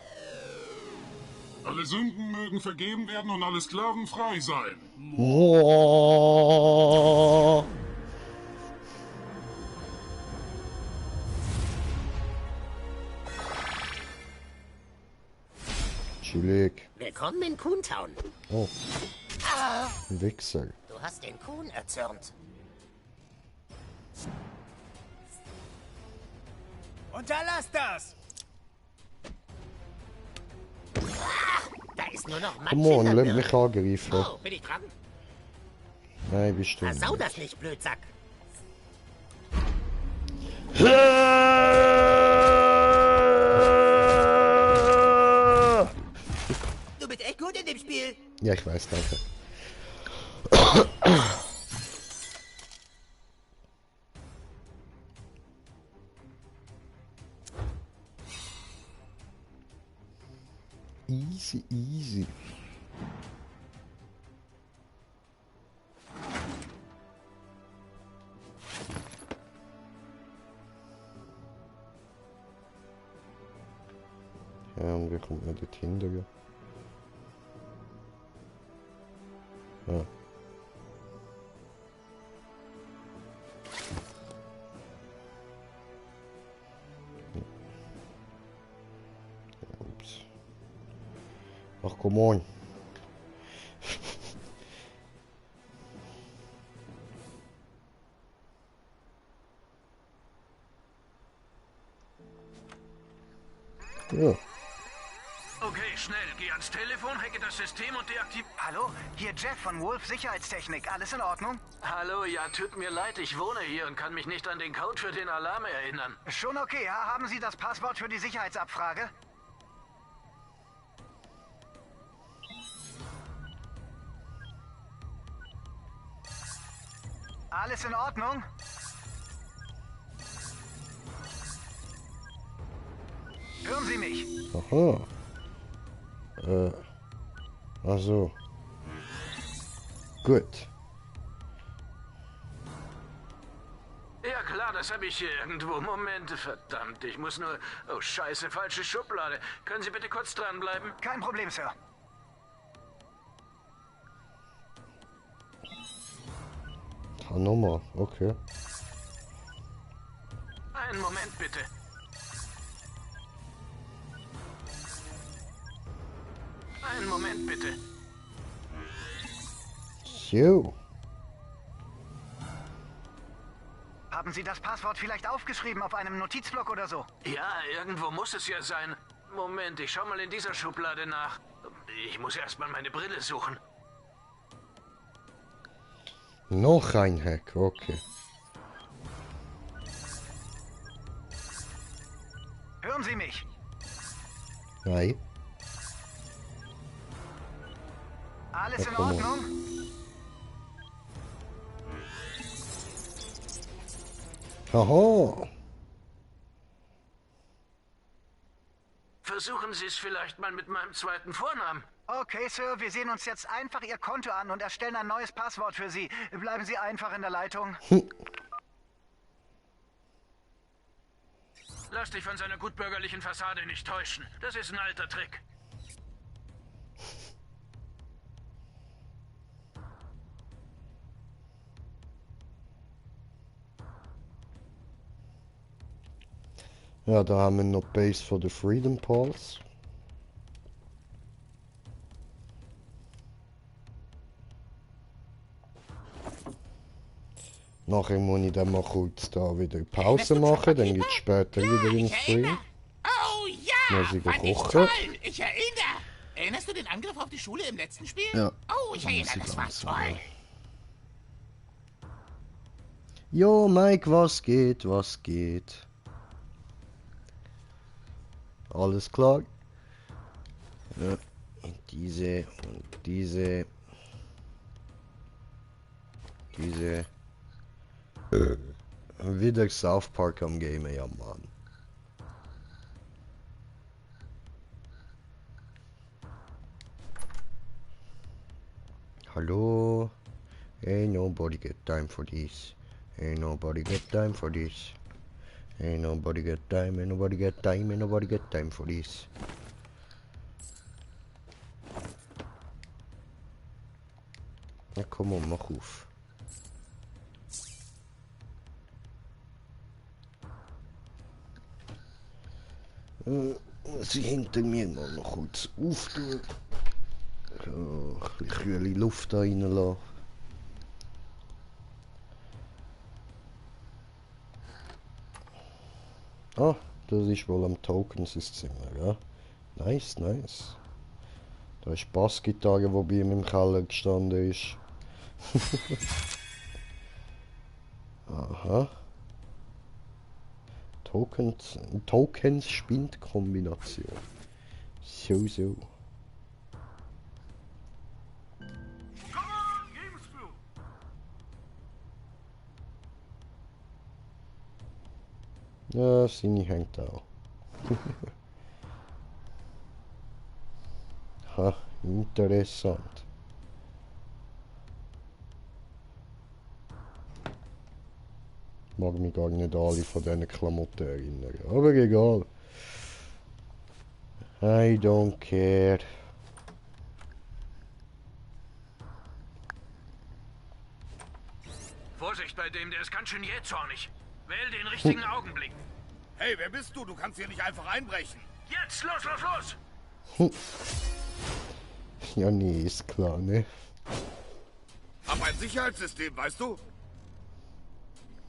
Alle Sünden mögen vergeben werden und alle Sklaven frei sein. Oh. Chillig. Willkommen in Coontown. Oh. Ein Wichser. Du hast den Kuhn erzürnt. Unterlass das! Da ist nur noch Matsch Come on, in der lass Birne. mich angreifen. Oh, bin ich dran? Nein, bist du Versau nicht. das nicht, Blödsack. Du bist echt gut in dem Spiel. Ja, ich weiß, danke. Easy, easy. Ja, und wie kommt man dort hinter? Ja. Ups. Ach, come on. Ja. Okay, schnell. Geh ans Telefon, hacke das System und deaktiviere... Hallo? Hier Jeff von Wolf Sicherheitstechnik. Alles in Ordnung? Hallo, ja, tut mir leid. Ich wohne hier und kann mich nicht an den Code für den Alarm erinnern. Schon okay, ja? Haben Sie das Passwort für die Sicherheitsabfrage? Alles in Ordnung? Hören Sie mich? Aha. Also. Gut. Ja klar, das habe ich hier irgendwo. Moment, verdammt, ich muss nur... Oh scheiße, falsche Schublade. Können Sie bitte kurz dranbleiben? Kein Problem, Sir. Nummer, okay. Einen Moment bitte. Einen Moment bitte. So. Haben Sie das Passwort vielleicht aufgeschrieben auf einem Notizblock oder so? Ja, irgendwo muss es ja sein. Moment, ich schau mal in dieser Schublade nach. Ich muss erstmal meine Brille suchen. Noch ein Hack, okay. Hören Sie mich? Nein. Alles Ja, in komm mal. Ordnung? Haha. Versuchen Sie es vielleicht mal mit meinem zweiten Vornamen. Okay, Sir, wir sehen uns jetzt einfach Ihr Konto an und erstellen ein neues Passwort für Sie. Bleiben Sie einfach in der Leitung. Lass dich von seiner gutbürgerlichen Fassade nicht täuschen. Das ist ein alter Trick. Ja, da haben wir noch Base for the Freedom Pulse. Nachher muss ich dann mal kurz da wieder Pause machen, dann geht es später wieder in den Stream. Oh ja, Muss ich fand ich kochen. toll. Ich erinnere. Erinnerst du den Angriff auf die Schule im letzten Spiel? Ja. Oh, ich erinnere, das war toll. Jo, Mike, was geht, was geht? Alles klar? Ja, und diese und diese. Diese. Wieder South Park am Game, ja Mann. Hallo? Ain't nobody got time for this. Ain't nobody got time for this. Ain't nobody got time, ain't nobody got time, ain't nobody got time for this. Ja, komm on, mach auf. Sie hinter mir mal noch kurz auftun. So, ein bisschen kühle Luft da reinlassen. Ah, das ist wohl am Token-System, ja. Nice, nice. Da ist Bassgitarre, die bei ihm im Keller gestanden ist. Aha. Tokens Spindkombination. So. Ja, seine hängt auch. Ha, interessant. Mag mich gar nicht alle von diesen Klamotten erinnern. Aber egal. I don't care. Vorsicht bei dem, der ist ganz schön jähzornig. Wähl den richtigen Augenblick. Hey, wer bist du? Du kannst hier nicht einfach einbrechen. Jetzt, los! Ja, nee, ist klar, ne? Hab ein Sicherheitssystem, weißt du?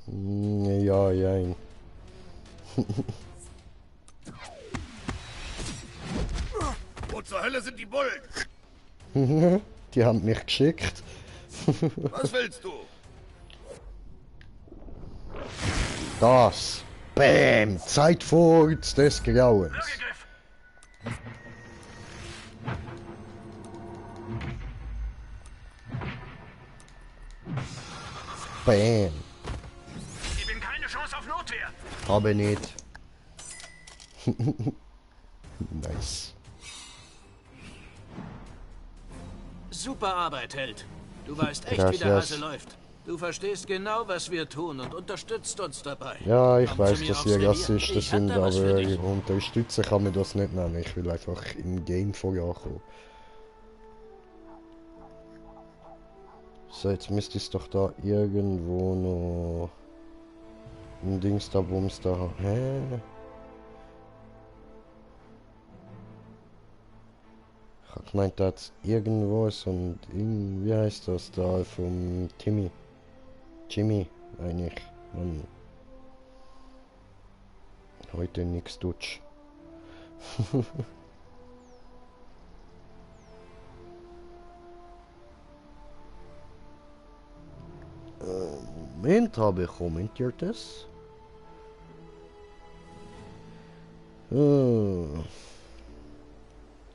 Ja. Wo zur Hölle sind die Bullen? Die haben mich geschickt. Was willst du? Das. Bäm. Zeit forts des Grauens. Bäm. Gib ihm keine Chance auf Notwehr. Aber nicht. Nice. Super Arbeit, Held. Du weißt echt, wie der Hase läuft. Du verstehst genau, was wir tun und unterstützt uns dabei. Ja, ich weiß, dass ihr Rassisten sind, aber unterstützen kann man das nicht nennen. Ich will einfach im Game vorankommen. So, jetzt müsste es doch da irgendwo noch ein Dings da, Bums da haben. Hä? Ich hab gemeint, da hat's irgendwo so ein Ding, wie heißt das da, vom Jimmy, eigentlich. Mann. Heute nix Dutsch. Moment, habe ich kommentiert das?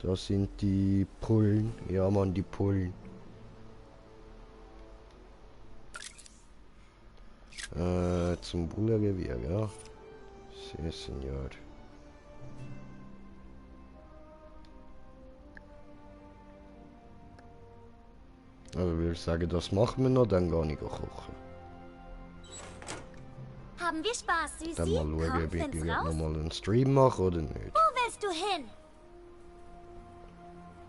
Das sind die Pullen. Ja, Mann, die Pullen. Zum Bullerrevier, ja. Sí, Senor. Also würde ich sagen, das machen wir noch, dann gar nicht kochen. Haben wir Spaß, Süßi? Dann mal schauen, ob ich nochmal einen Stream mache oder nicht. Wo willst du hin?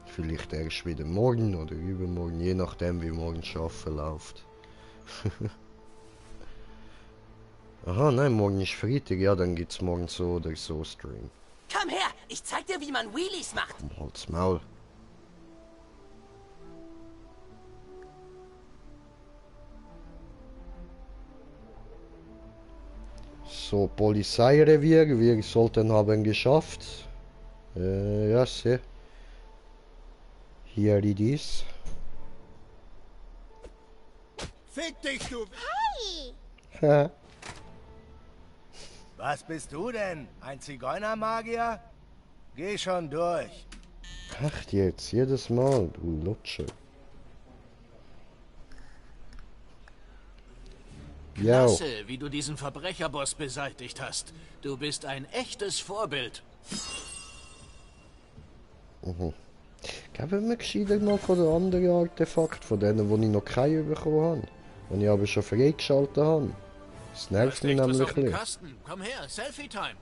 Vielleicht erst wieder morgen oder übermorgen, je nachdem wie morgen Schaffen läuft. Aha, nein, morgen ist Freitag, ja, dann gibt's morgen so oder so Stream. Komm her, ich zeig dir, wie man Wheelies macht. Halt's Maul. So, Polizeirevier, wir sollten haben geschafft. Ja, sehr. Hier it is. Fick dich, du... Hey! Was bist du denn? Ein Zigeunermagier? Geh schon durch. Ach, jetzt, jedes Mal, du Lutscher. Klasse, wie du diesen Verbrecherboss beseitigt hast. Du bist ein echtes Vorbild. Geben wir gescheiter mal von den anderen Artefakten, von denen, wo ich noch keine bekommen habe. Und ich aber schon freigeschaltet habe. Das nervt mich nämlich ein bisschen. Kasten. Komm her, Selfie-Time.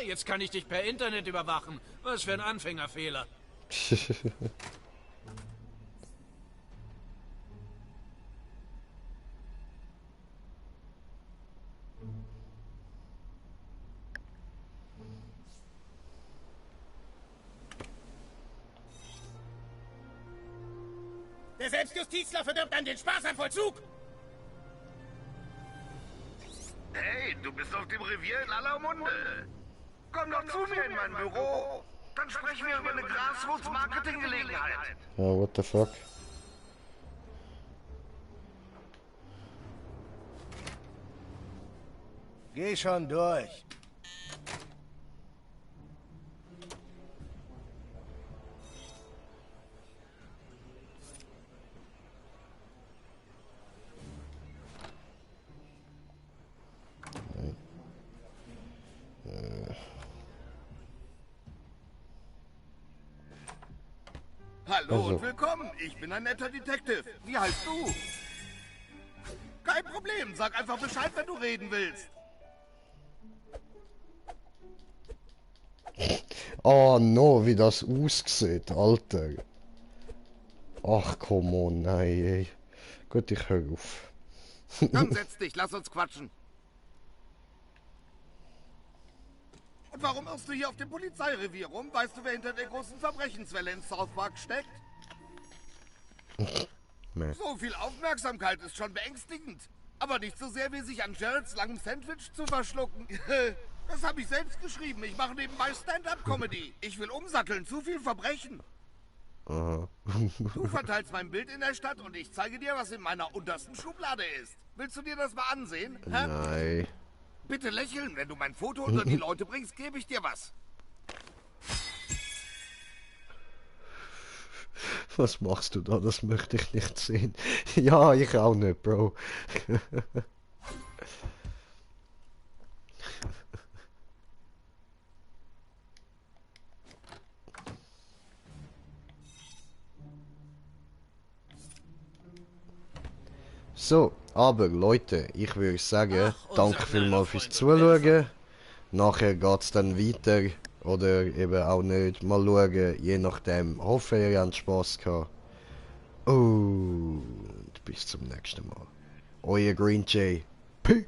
Jetzt kann ich dich per Internet überwachen. Was für ein Anfängerfehler. Der Selbstjustizler verdirbt an den Spaß am Vollzug! Hey, du bist auf dem Revier in aller Munde. Komm doch zu mir in mein Büro. Dann sprechen wir über eine Grassroots-Marketing-Gelegenheit. Oh, what the fuck? Geh schon durch. Hallo und willkommen. Ich bin ein netter Detective. Wie heißt du? Kein Problem. Sag einfach Bescheid, wenn du reden willst. Oh no, wie das aussieht, Alter. Ach, come on, nein, ey. Gut, ich hör auf. Komm, setz dich. Lass uns quatschen. Und warum irrst du hier auf dem Polizeirevier rum? Weißt du, wer hinter der großen Verbrechenswelle in South Park steckt? Nee. So viel Aufmerksamkeit ist schon beängstigend. Aber nicht so sehr, wie sich an Jareds langem Sandwich zu verschlucken. Das habe ich selbst geschrieben. Ich mache nebenbei Stand-up-Comedy. Ich will umsatteln. Zu viel Verbrechen. Aha. Du verteilst mein Bild in der Stadt und ich zeige dir, was in meiner untersten Schublade ist. Willst du dir das mal ansehen? Hä? Nein. Bitte lächeln, wenn du mein Foto unter die Leute bringst, gebe ich dir was. Was machst du da? Das möchte ich nicht sehen. Ja, ich auch nicht, Bro. So, aber Leute, ich würde sagen, danke vielmals fürs Zuschauen. Nachher geht es dann weiter. Oder eben auch nicht. Mal schauen, je nachdem. Hoffe, ihr habt Spass gehabt. Und bis zum nächsten Mal. Euer Green Jay. Peace.